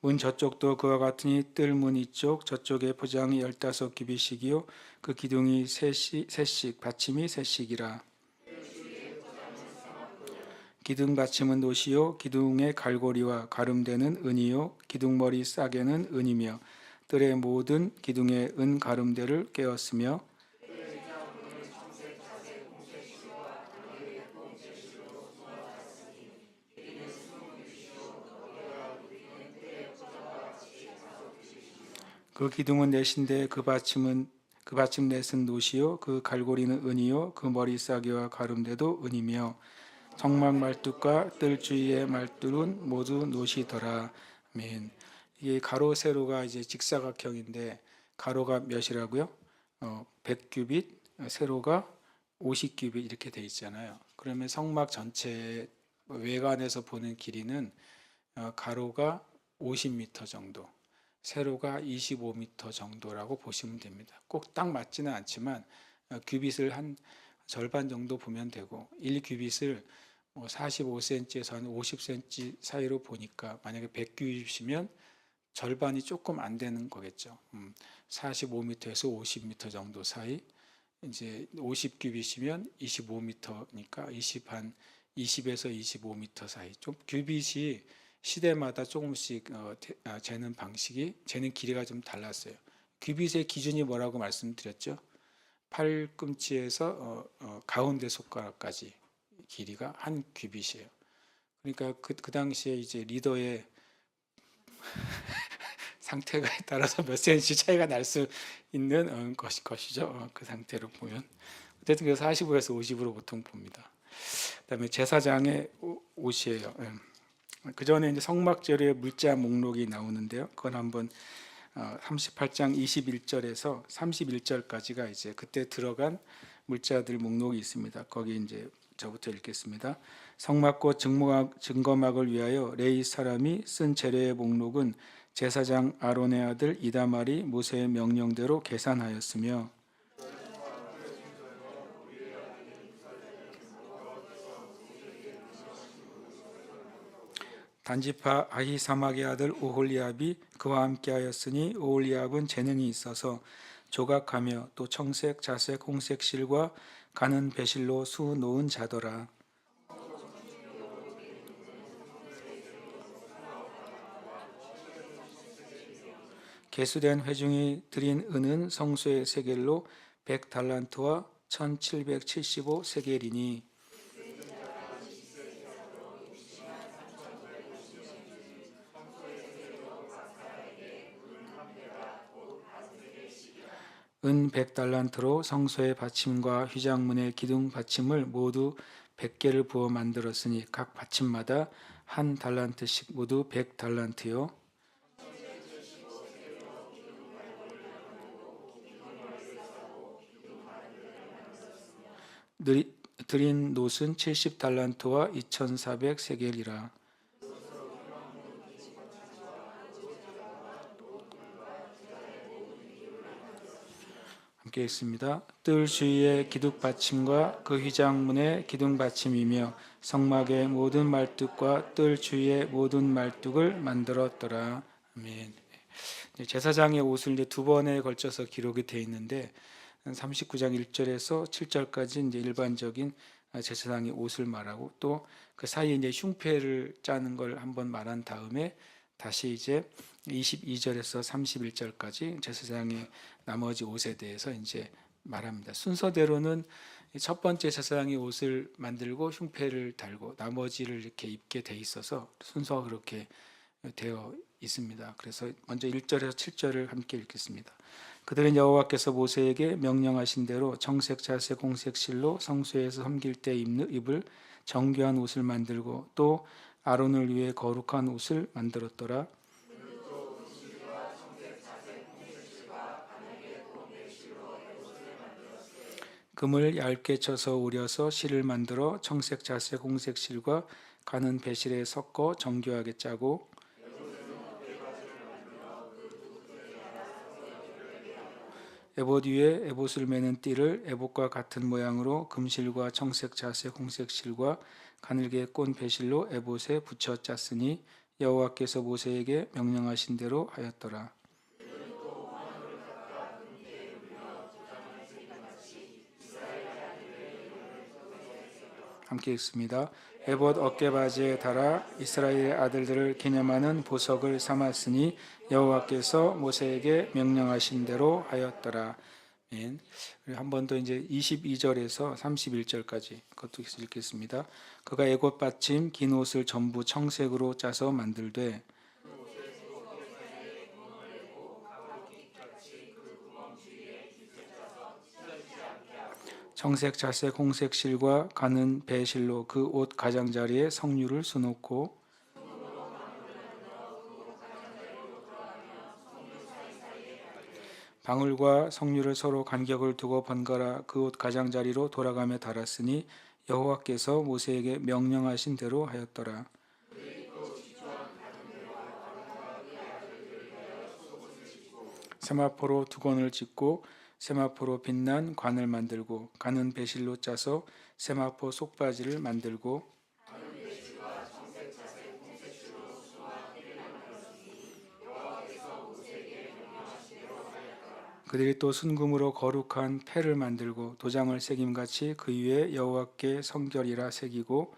문 저쪽도 그와 같으니 뜰 문 이쪽 저쪽의 포장이 15규빗이기요 그 기둥이 셋씩 받침이 셋씩이라. 기둥 받침은 노시요 기둥의 갈고리와 가름되는 은이요 기둥머리 싸개는 은이며 뜰의 모든 기둥의 은 가름대를 꿰었으며 그 기둥은 넷인데 그 받침 넷은 노시요 그 갈고리는 은이요 그 머리 싸개와 가름대도 은이며 성막 말뚝과 뜰 주위의 말뚝은 모두 노시더라. 아멘. 이게 가로 세로가 이제 직사각형인데 가로가 몇이라고요? 100규빗, 세로가 50규빗 이렇게 돼 있잖아요. 그러면 성막 전체 외관에서 보는 길이는 가로가 50m 정도, 세로가 25m 정도라고 보시면 됩니다. 꼭 딱 맞지는 않지만 규빗을 한 절반 정도 보면 되고 1규빗을 45cm에서 한 50cm 사이로 보니까 만약에 100규빗이면 절반이 조금 안 되는 거겠죠. 45m에서 50m 정도 사이. 이제 50규빗이면 25m니까 20에서 25m 사이. 좀 규빗이 시대마다 조금씩 재는 재는 길이가 좀 달랐어요. 규빗의 기준이 뭐라고 말씀드렸죠? 팔꿈치에서 가운데 손가락까지 길이가 한 규빗이에요. 그러니까 그 당시에 이제 리더의 상태에 따라서 몇 cm 차이가 날 수 있는 것이죠. 그 상태로 보면 어쨌든 그래서 45에서 50으로 보통 봅니다. 그다음에 제사장의 옷이에요. 그 전에 이제 성막재료의 물자 목록이 나오는데요. 그건 한번 38장 21절에서 31절까지가 이제 그때 들어간 물자들 목록이 있습니다. 거기 이제 저부터 읽겠습니다. 성막과 증거막을 위하여 레위 사람이 쓴 재료의 목록은 제사장 아론의 아들 이다말이 모세의 명령대로 계산하였으며 단지파 아히사막의 아들 오홀리압이 그와 함께하였으니 오홀리압은 재능이 있어서 조각하며 또 청색, 자색, 홍색 실과 가는 배실로 수 놓은 자더라. 계수된 회중이 드린 은은 성소의 세겔로 100달란트와 1775 세겔이니 은 100달란트로 성소의 받침과 휘장문의 기둥 받침을 모두 100개를 부어 만들었으니 각 받침마다 한 달란트씩 모두 100달란트요. 드린 놋은 70달란트와 2,400세겔이라. 함께 읽습니다. 뜰 주위의 기둥 받침과 그 휘장문의 기둥 받침이며 성막의 모든 말뚝과 뜰 주위의 모든 말뚝을 만들었더라. 아멘. 제사장의 옷을 이제 두 번에 걸쳐서 기록이 되어 있는데 39장 1절에서 7절까지 이제 일반적인 제사장의 옷을 말하고 또 그 사이에 이제 흉패를 짜는 걸 한번 말한 다음에 다시 이제 22절에서 31절까지 제사장의 나머지 옷에 대해서 이제 말합니다. 순서대로는 첫 번째 제사장의 옷을 만들고 흉패를 달고 나머지를 이렇게 입게 돼 있어서 순서가 그렇게 되어 있습니다. 그래서 먼저 1절에서 7절을 함께 읽겠습니다. 그들은 여호와께서 모세에게 명령하신 대로 정색 자색 공색 실로 성소에서 섬길 때 입을 정교한 옷을 만들고 또 아론을 위해 거룩한 옷을 만들었더라. 금을 얇게 쳐서 우려서 실을 만들어 청색 자색 홍색 실과 가는 배실에 섞어 정교하게 짜고 에봇 위에 에봇을 매는 띠를 에봇과 같은 모양으로 금실과 청색 자색 홍색 실과 가늘게 꼰 배실로 에봇에 붙여 짰으니 여호와께서 모세에게 명령하신 대로 하였더라. 함께 읽습니다. 에봇 어깨바지에 달아 이스라엘 아들들을 기념하는 보석을 삼았으니 여호와께서 모세에게 명령하신 대로 하였더라. 한 번 더 이제 22절에서 31절까지 그것도 읽겠습니다. 그가 에봇 받침 긴 옷을 전부 청색으로 짜서 만들되 청색, 자색, 홍색 실과 가는 배실로 그 옷 가장자리에 성류를 수놓고 방울과 성류를 서로 간격을 두고 번갈아 그 옷 가장자리로 돌아가며 달았으니 여호와께서 모세에게 명령하신 대로 하였더라. 세마포로 두 건을 짓고 세마포로 빛난 관을 만들고 가는 배실로 짜서 세마포 속바지를 만들고 그들이 또 순금으로 거룩한 패를 만들고 도장을 새김같이 그 위에 여호와께 성결이라 새기고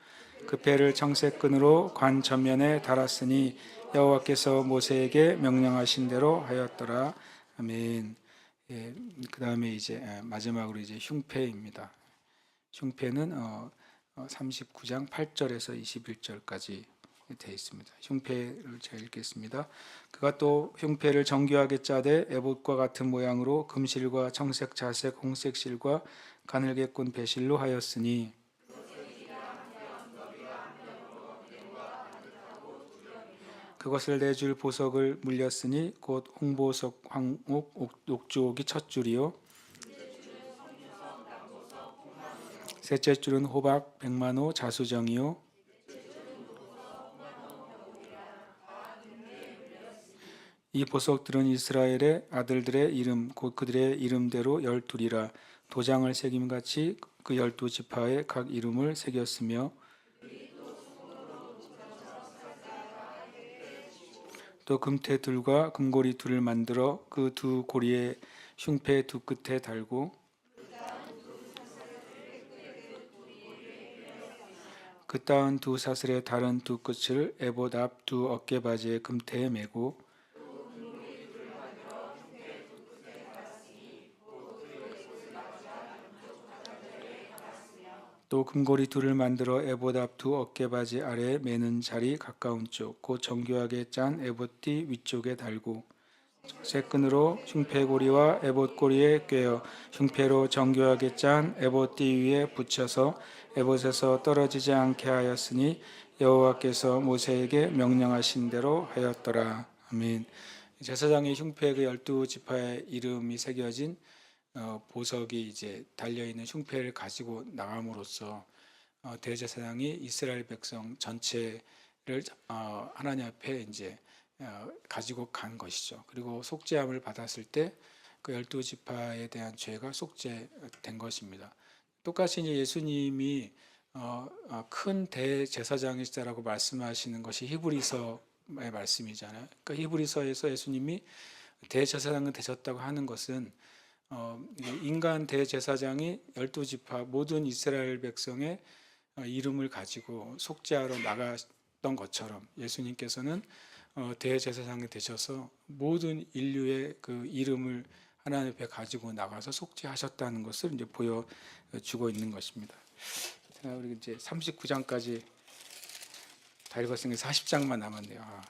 그 패를 청색끈으로 관 전면에 달았으니 여호와께서 모세에게 명령하신 대로 하였더라. 아멘. 그 다음에 이제 마지막으로 이제 흉패입니다. 흉패는 39장 8절에서 21절까지 되어 있습니다. 흉패를 제가 읽겠습니다. 그가 또 흉패를 정교하게 짜되 에봇과 같은 모양으로 금실과 청색, 자색, 홍색 실과 가늘게 꼰 배실로 하였으니 그것을 네 줄 보석을 물렸으니 곧 홍보석, 황옥, 옥주옥이 첫 줄이요 셋째 줄은 호박, 백만호, 자수정이요 이 보석들은 이스라엘의 아들들의 이름 곧 그들의 이름대로 12이라 도장을 새김같이 그 12지파의 각 이름을 새겼으며 또 금태 둘과 금고리 둘을 만들어 그 두 고리에 흉패 두 끝에 달고 그 따은 두 사슬의 다른 두 끝을 에봇 앞 두 어깨바지의 금태에 매고 또 금고리 둘을 만들어 에봇 앞 두 어깨바지 아래에 매는 자리 가까운 쪽 곧 정교하게 짠 에봇띠 위쪽에 달고 쇠끈으로 흉패고리와 에봇고리에 꿰어 흉패로 정교하게 짠 에봇띠 위에 붙여서 에봇에서 떨어지지 않게 하였으니 여호와께서 모세에게 명령하신 대로 하였더라. 아멘. 제사장의 흉패 그 12지파의 이름이 새겨진 보석이 이제 달려 있는 흉패를 가지고 나감으로써 대제사장이 이스라엘 백성 전체를 하나님 앞에 이제 가지고 간 것이죠. 그리고 속죄함을 받았을 때 그 12지파에 대한 죄가 속죄된 것입니다. 똑같이 이제 예수님이 큰 대제사장이시다라고 말씀하시는 것이 히브리서의 말씀이잖아요. 그러니까 히브리서에서 예수님이 대제사장은 되셨다고 하는 것은 인간 대제사장이 12지파 모든 이스라엘 백성의 이름을 가지고 속죄하러 나갔던 것처럼 예수님께서는 대제사장이 되셔서 모든 인류의 그 이름을 하나님 앞에 가지고 나가서 속죄하셨다는 것을 이제 보여주고 있는 것입니다. 자, 우리 이제 39장까지 다 읽었으니 40장만 남았네요.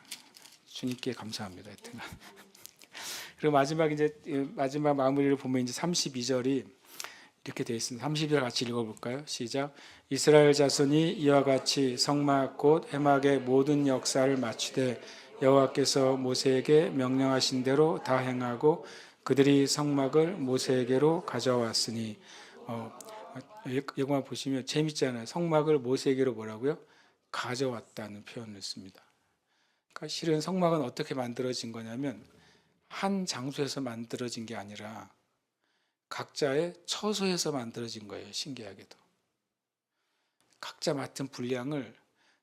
주님께 감사합니다. 하여튼. 그리고 마지막 마무리를 보면 이제 32절이 이렇게 되어 있습니다. 30절 같이 읽어볼까요? 시작. 이스라엘 자손이 이와 같이 성막 곧 회막의 모든 역사를 마치되 여호와께서 모세에게 명령하신 대로 다 행하고 그들이 성막을 모세에게로 가져왔으니 이거만 보시면 재밌잖아요. 성막을 모세에게로 뭐라고요? 가져왔다는 표현을 씁니다. 그러니까 실은 성막은 어떻게 만들어진 거냐면 한 장소에서 만들어진 게 아니라 각자의 처소에서 만들어진 거예요. 신기하게도. 각자 맡은 분량을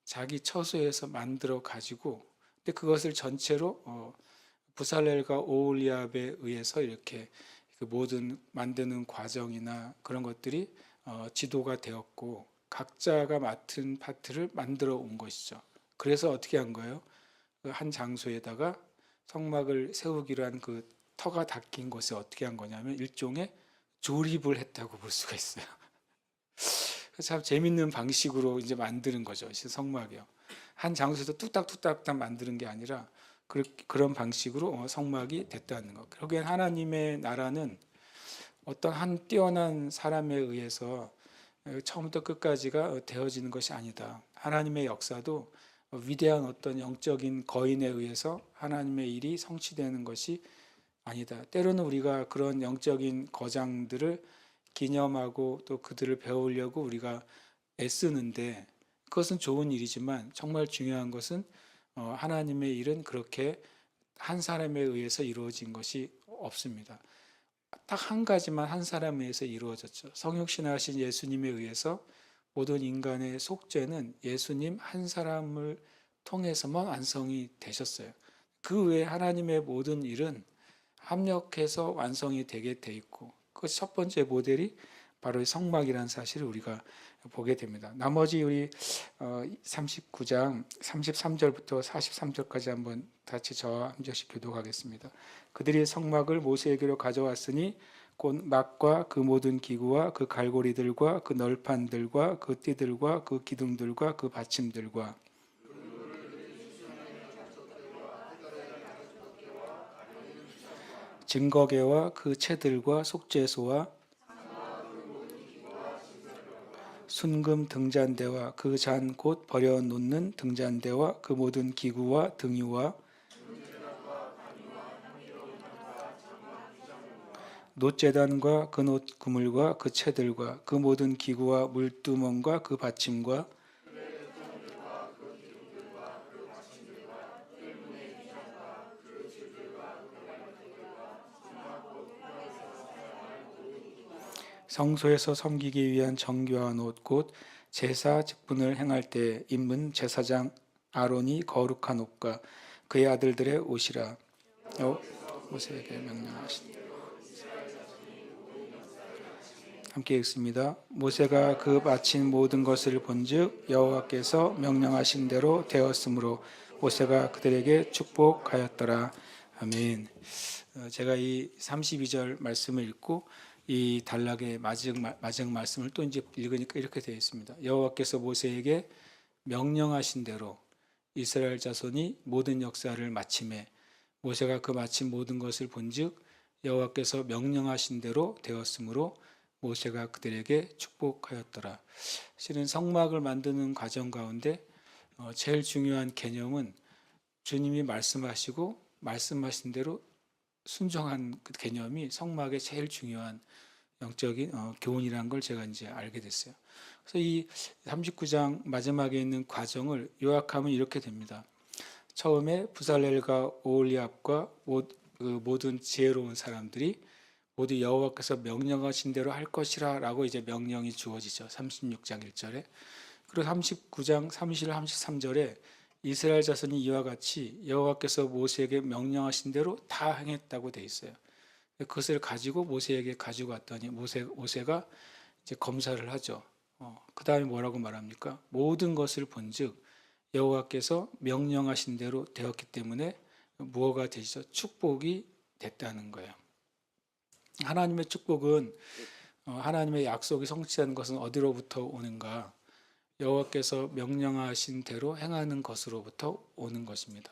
자기 처소에서 만들어 가지고 근데 그것을 전체로 부살렐과 오홀리압에 의해서 이렇게 그 모든 만드는 과정이나 그런 것들이 지도가 되었고 각자가 맡은 파트를 만들어 온 것이죠. 그래서 어떻게 한 거예요? 한 장소에다가 성막을 세우기로 한 그 터가 닦인 곳에 어떻게 한 거냐면 일종의 조립을 했다고 볼 수가 있어요. 참 재밌는 방식으로 이제 만드는 거죠. 성막이요. 한 장소에서 뚝딱뚝딱 만드는 게 아니라 그런 방식으로 성막이 됐다는 것. 결국엔 하나님의 나라는 어떤 한 뛰어난 사람에 의해서 처음부터 끝까지가 되어지는 것이 아니다. 하나님의 역사도 위대한 어떤 영적인 거인에 의해서 하나님의 일이 성취되는 것이 아니다. 때로는 우리가 그런 영적인 거장들을 기념하고 또 그들을 배우려고 우리가 애쓰는데 그것은 좋은 일이지만 정말 중요한 것은 하나님의 일은 그렇게 한 사람에 의해서 이루어진 것이 없습니다. 딱 한 가지만 한 사람에 의해서 이루어졌죠. 성육신하신 예수님에 의해서 모든 인간의 속죄는 예수님 한 사람을 통해서만 완성이 되셨어요. 그 외에 하나님의 모든 일은 합력해서 완성이 되게 돼 있고 그 첫 번째 모델이 바로 성막이라는 사실을 우리가 보게 됩니다. 나머지 우리 39장 33절부터 43절까지 한번 같이 저와 한 절씩 교독하겠습니다. 그들이 성막을 모세에게로 가져왔으니 곧 막과 그 모든 기구와 그 갈고리들과 그 널판들과 그 띠들과 그 기둥들과 그 받침들과 증거계와 그 채들과 속죄소와 순금 등잔대와 그 잔 곧 버려놓는 등잔대와 그 모든 기구와 등유와 놋제단과 그 놋 그물과 그 채들과 그 모든 기구와 물두멍과 그 받침과 성소에서 섬기기 위한 정교한 옷 곧 제사 직분을 행할 때 입는 제사장 아론이 거룩한 옷과 그의 아들들의 옷이라. 모세에게 명령하시니 함께 읽습니다. 모세가 그 마친 모든 것을 본즉 여호와께서 명령하신 대로 되었으므로 모세가 그들에게 축복하였더라. 아멘. 제가 이 32절 말씀을 읽고 이 단락의 마지막 말씀을 또 이제 읽으니까 이렇게 되어 있습니다. 여호와께서 모세에게 명령하신 대로 이스라엘 자손이 모든 역사를 마침에 모세가 그 마친 모든 것을 본즉 여호와께서 명령하신 대로 되었으므로 모세가 그들에게 축복하였더라. 실은 성막을 만드는 과정 가운데 제일 중요한 개념은 주님이 말씀하시고 말씀하신 대로 순종한 그 개념이 성막의 제일 중요한 영적인 교훈이라는 걸 제가 이제 알게 됐어요. 그래서 이 39장 마지막에 있는 과정을 요약하면 이렇게 됩니다. 처음에 부살렐과 오홀리압과 그 모든 지혜로운 사람들이 모두 여호와께서 명령하신 대로 할 것이라라고 이제 명령이 주어지죠. 36장 1절에. 그리고 39장 30절 33절에 이스라엘 자손이 이와 같이 여호와께서 모세에게 명령하신 대로 다 행했다고 돼 있어요. 그것을 가지고 모세에게 가지고 왔더니 모세가 이제 검사를 하죠. 그 다음에 뭐라고 말합니까? 모든 것을 본즉 여호와께서 명령하신 대로 되었기 때문에 무엇가 되시죠? 축복이 됐다는 거예요. 하나님의 축복은 하나님의 약속이 성취하는 것은 어디로부터 오는가? 여호와께서 명령하신 대로 행하는 것으로부터 오는 것입니다.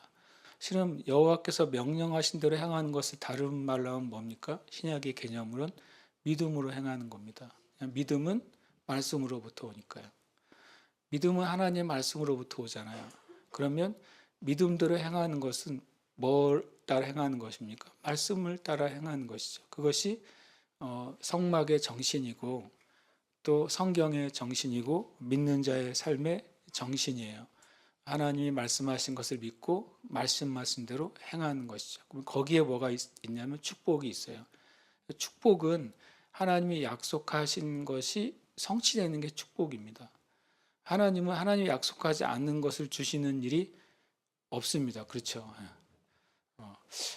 실은 여호와께서 명령하신 대로 행하는 것을 다른 말로 하면 뭡니까? 신약의 개념으로는 믿음으로 행하는 겁니다. 믿음은 말씀으로부터 오니까요. 믿음은 하나님의 말씀으로부터 오잖아요. 그러면 믿음대로 행하는 것은 뭘 따라 행하는 것입니까? 말씀을 따라 행하는 것이죠. 그것이 성막의 정신이고 또 성경의 정신이고 믿는 자의 삶의 정신이에요. 하나님이 말씀하신 것을 믿고 말씀하신 대로 행하는 것이죠. 그럼 거기에 뭐가 있냐면 축복이 있어요. 축복은 하나님이 약속하신 것이 성취되는 게 축복입니다. 하나님은 하나님이 약속하지 않는 것을 주시는 일이 없습니다. 그렇죠?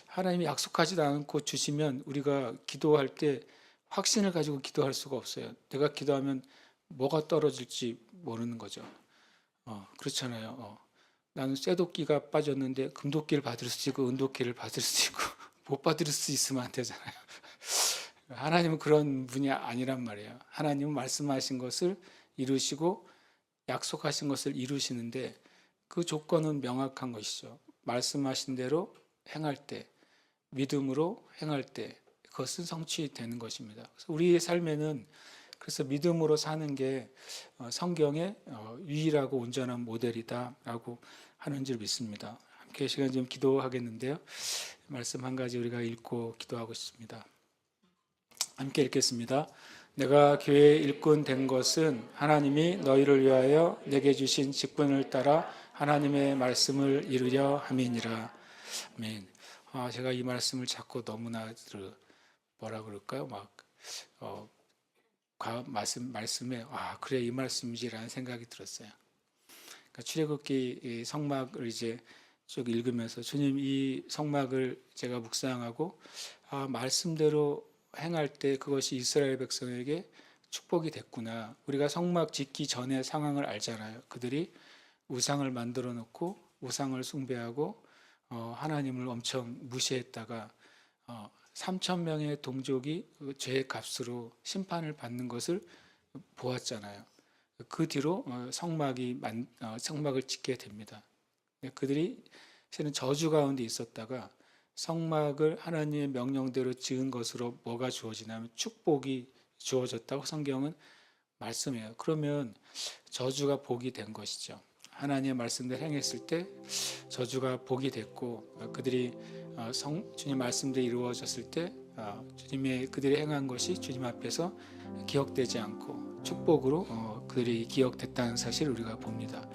하나님이 약속하지도 않고 주시면 우리가 기도할 때 확신을 가지고 기도할 수가 없어요. 내가 기도하면 뭐가 떨어질지 모르는 거죠. 그렇잖아요. 나는 쇠도끼가 빠졌는데 금도끼를 받을 수 있고 은도끼를 받을 수 있고 못 받을 수 있으면 안 되잖아요. 하나님은 그런 분이 아니란 말이에요. 하나님은 말씀하신 것을 이루시고 약속하신 것을 이루시는데 그 조건은 명확한 것이죠. 말씀하신 대로 행할 때, 믿음으로 행할 때 그것은 성취되는 것입니다. 그래서 우리의 삶에는 그래서 믿음으로 사는 게 성경의 유일하고 온전한 모델이다라고 하는 줄 믿습니다. 함께 시간 좀 기도하겠는데요. 말씀 한 가지 우리가 읽고 기도하고 싶습니다. 함께 읽겠습니다. 내가 교회의 일꾼 된 것은 하나님이 너희를 위하여 내게 주신 직분을 따라 하나님의 말씀을 이루려 함이니라. 아멘. 제가 이 말씀을 자꾸 너무나 뭐라 그럴까요? 말씀에 그래 이 말씀이지라는 생각이 들었어요. 그러니까 출애굽기 성막을 이제 쭉 읽으면서 주님 이 성막을 제가 묵상하고 말씀대로 행할 때 그것이 이스라엘 백성에게 축복이 됐구나. 우리가 성막 짓기 전에 상황을 알잖아요. 그들이 우상을 만들어 놓고 우상을 숭배하고 하나님을 엄청 무시했다가 3천 명의 동족이 죄의 값으로 심판을 받는 것을 보았잖아요. 그 뒤로 성막을 짓게 됩니다. 그들이 실은 저주 가운데 있었다가 성막을 하나님의 명령대로 지은 것으로 뭐가 주어지냐면 축복이 주어졌다고 성경은 말씀해요. 그러면 저주가 복이 된 것이죠. 하나님의 말씀대로 행했을 때 저주가 복이 됐고 그들이 주님 말씀대로 이루어졌을 때 주님의 그들이 행한 것이 주님 앞에서 기억되지 않고 축복으로 그들이 기억됐다는 사실을 우리가 봅니다.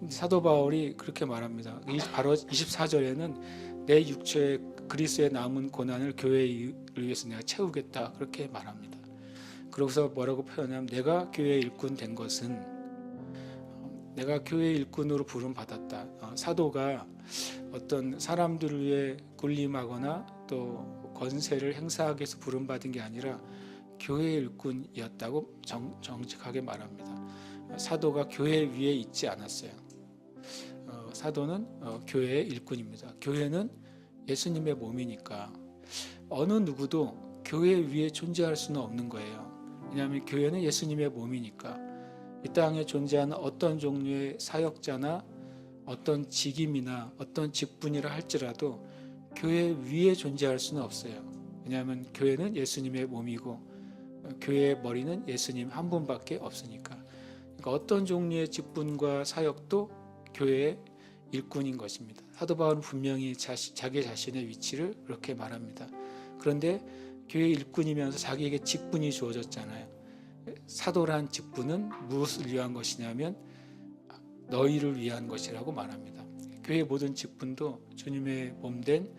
사도 바울이 그렇게 말합니다. 바로 24절에는 내 육체의 그리스도의 남은 고난을 교회를 위해서 내가 채우겠다 그렇게 말합니다. 그러고서 뭐라고 표현하면 내가 교회의 일꾼 된 것은 내가 교회의 일꾼으로 부름 받았다. 사도가 어떤 사람들을 위해 군림하거나 또 권세를 행사하기 위해서 부름 받은 게 아니라 교회의 일꾼이었다고 정직하게 말합니다. 사도가 교회 위에 있지 않았어요. 사도는 교회의 일꾼입니다. 교회는 예수님의 몸이니까 어느 누구도 교회 위에 존재할 수는 없는 거예요. 왜냐하면 교회는 예수님의 몸이니까 이 땅에 존재하는 어떤 종류의 사역자나 어떤 직임이나 어떤 직분이라 할지라도 교회 위에 존재할 수는 없어요. 왜냐하면 교회는 예수님의 몸이고 교회의 머리는 예수님 한 분밖에 없으니까. 그러니까 어떤 종류의 직분과 사역도 교회에 일꾼인 것입니다. 사도 바울은 분명히 자기 자신의 위치를 그렇게 말합니다. 그런데 교회 일꾼이면서 자기에게 직분이 주어졌잖아요. 사도란 직분은 무엇을 위한 것이냐면 너희를 위한 것이라고 말합니다. 교회의 모든 직분도 주님의 몸된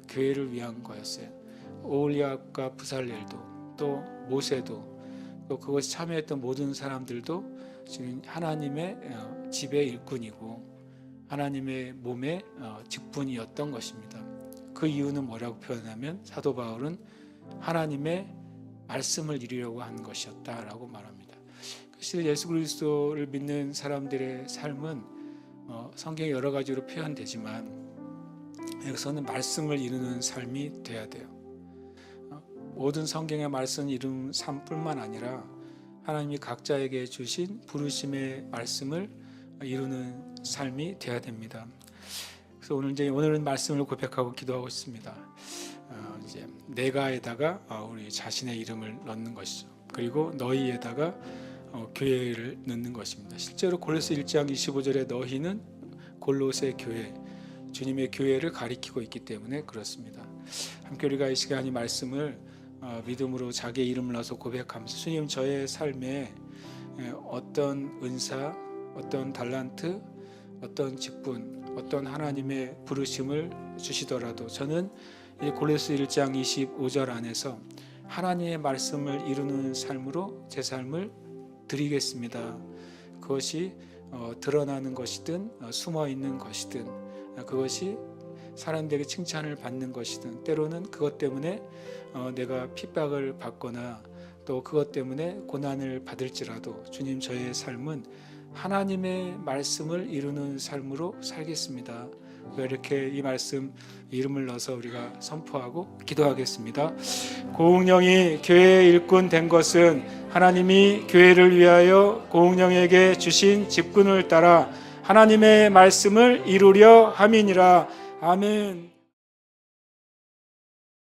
교회를 위한 거였어요. 오홀리압과 부살렐도 또 모세도 또 그것이 참여했던 모든 사람들도 지금 하나님의 집의 일꾼이고 하나님의 몸의 직분이었던 것입니다. 그 이유는 뭐라고 표현하면 사도 바울은 하나님의 말씀을 이루려고 한 것이었다라고 말합니다. 사실 예수 그리스도를 믿는 사람들의 삶은 성경에 여러 가지로 표현되지만 여기서는 말씀을 이루는 삶이 돼야 돼요. 모든 성경의 말씀을 이루는 삶뿐만 아니라 하나님이 각자에게 주신 부르심의 말씀을 이루는 삶이 돼야 됩니다. 그래서 오늘은 말씀을 고백하고 기도하고 있습니다. 이제 내가에다가 우리 자신의 이름을 넣는 것이죠. 그리고 너희에다가 교회를 넣는 것입니다. 실제로 골로새 1장 25절에 너희는 골로새 교회, 주님의 교회를 가리키고 있기 때문에 그렇습니다. 함께 우리가 이 시간 이 말씀을 믿음으로 자기의 이름을 넣어서 고백하면서 주님 저의 삶에 어떤 은사, 어떤 달란트, 어떤 직분, 어떤 하나님의 부르심을 주시더라도 저는 이 골로새 1장 25절 안에서 하나님의 말씀을 이루는 삶으로 제 삶을 드리겠습니다. 그것이 드러나는 것이든 숨어 있는 것이든 그것이 사람들에게 칭찬을 받는 것이든 때로는 그것 때문에 내가 핍박을 받거나 또 그것 때문에 고난을 받을지라도 주님 저의 삶은 하나님의 말씀을 이루는 삶으로 살겠습니다. 이렇게 이 말씀 이름을 넣어서 우리가 선포하고 기도하겠습니다. 고흥령이 교회의 일꾼 된 것은 하나님이 교회를 위하여 고흥령에게 주신 직분을 따라 하나님의 말씀을 이루려 함이니라. 아멘.